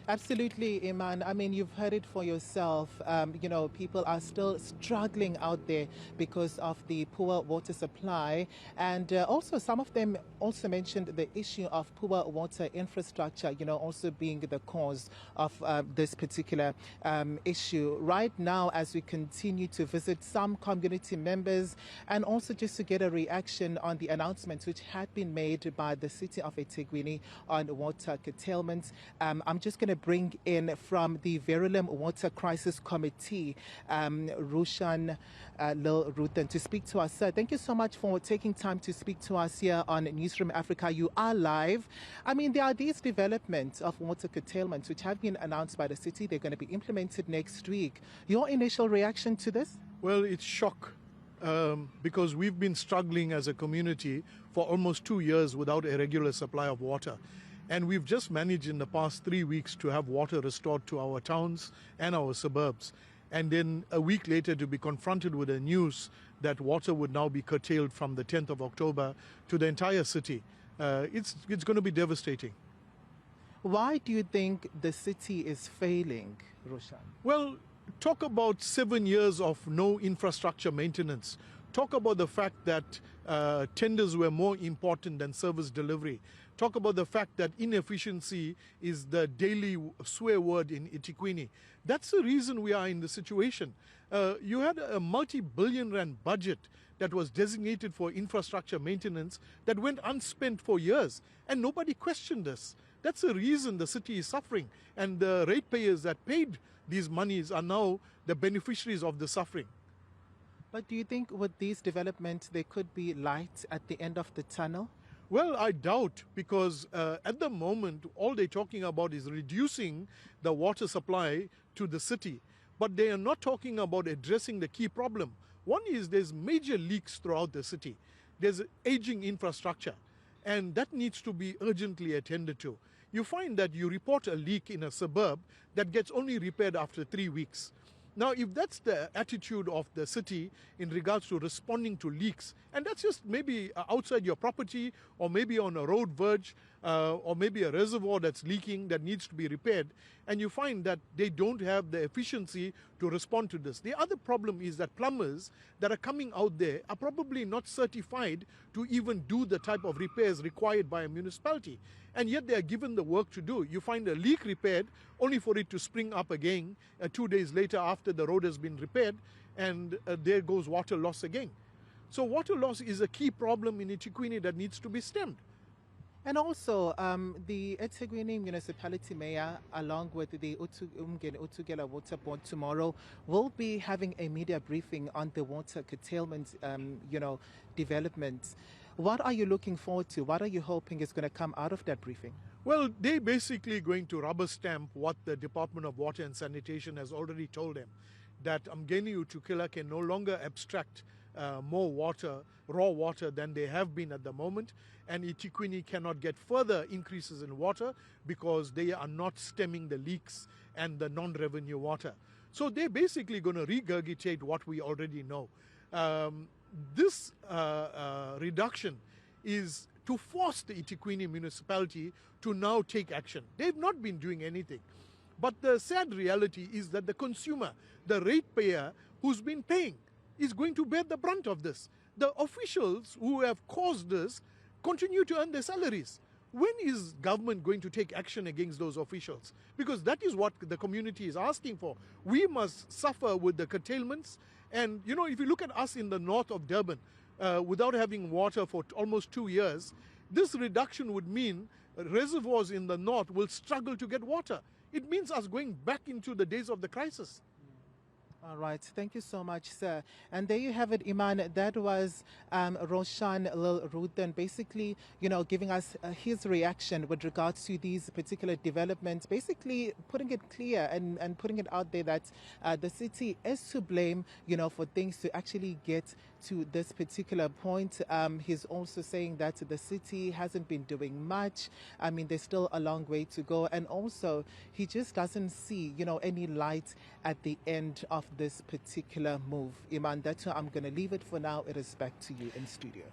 Absolutely, Iman. I mean, you've heard it for yourself. People are still struggling out there because of the poor water supply. And also, some of them also mentioned the issue of poor water infrastructure, also being the cause of this particular issue. Right now, as we continue to visit some community members and also just to get a reaction on the announcements which had been made by the city of eThekwini on water curtailment, I'm just going to bring in from the Verulam Water Crisis Committee, Roshan Lil-Ruthan, to speak to us. Sir, thank you so much for taking time to speak to us here on Newzroom Afrika. You are live. I mean, there are these developments of water curtailment which have been announced by the city. They're going to be implemented next week. Your initial reaction to this? Well, it's shock. Because we've been struggling as a community for almost 2 years without a regular supply of water. And we've just managed in the past 3 weeks to have water restored to our towns and our suburbs. And then a week later to be confronted with the news that water would now be curtailed from the 10th of October to the entire city. It's going to be devastating. Why do you think the city is failing, Roshan? Well, talk about 7 years of no infrastructure maintenance. Talk about the fact that tenders were more important than service delivery. Talk about the fact that inefficiency is the daily swear word in eThekwini. That's the reason we are in this situation. You had a multi-billion rand budget that was designated for infrastructure maintenance that went unspent for years, and nobody questioned this. That's the reason the city is suffering, and the ratepayers that paid these monies are now the beneficiaries of the suffering. But do you think with these developments there could be light at the end of the tunnel? Well, I doubt, because at the moment all they're talking about is reducing the water supply to the city. But they are not talking about addressing the key problem. One is there's major leaks throughout the city. There's aging infrastructure, and that needs to be urgently attended to. You find that you report a leak in a suburb that gets only repaired after 3 weeks. Now, if that's the attitude of the city in regards to responding to leaks, and that's just maybe outside your property or maybe on a road verge or maybe a reservoir that's leaking that needs to be repaired, and you find that they don't have the efficiency to respond to this. The other problem is that plumbers that are coming out there are probably not certified to even do the type of repairs required by a municipality, and yet they are given the work to do. You find a leak repaired only for it to spring up again 2 days later after the road has been repaired, and there goes water loss again. So water loss is a key problem in eThekwini that needs to be stemmed. And also, the eThekwini Municipality Mayor, along with the Uthugela Water Board tomorrow, will be having a media briefing on the water curtailment, development. What are you looking forward to? What are you hoping is going to come out of that briefing? Well, they're basically going to rubber stamp what the Department of Water and Sanitation has already told them, that Mgeni Uthugela can no longer abstract more water, raw water, than they have been at the moment, and eThekwini cannot get further increases in water because they are not stemming the leaks and the non-revenue water. So they're basically going to regurgitate what we already know. This reduction is to force the eThekwini municipality to now take action. They've not been doing anything. But the sad reality is that the consumer, the ratepayer who's been paying, is going to bear the brunt of this. The officials who have caused this continue to earn their salaries. When is government going to take action against those officials? Because that is what the community is asking for. We must suffer with the curtailments. And, if you look at us in the north of Durban, without having water for almost 2 years, this reduction would mean reservoirs in the north will struggle to get water. It means us going back into the days of the crisis. All right. Thank you so much, sir. And there you have it, Iman. That was Roshan Lil-Ruthan, basically, giving us his reaction with regards to these particular developments, basically putting it clear and putting it out there that the city is to blame, for things to actually get to this particular point. He's also saying that the city hasn't been doing much. I mean, there's still a long way to go. And also, he just doesn't see, any light at the end of this particular move. Iman, that's why I'm going to leave it for now. It is back to you in studio.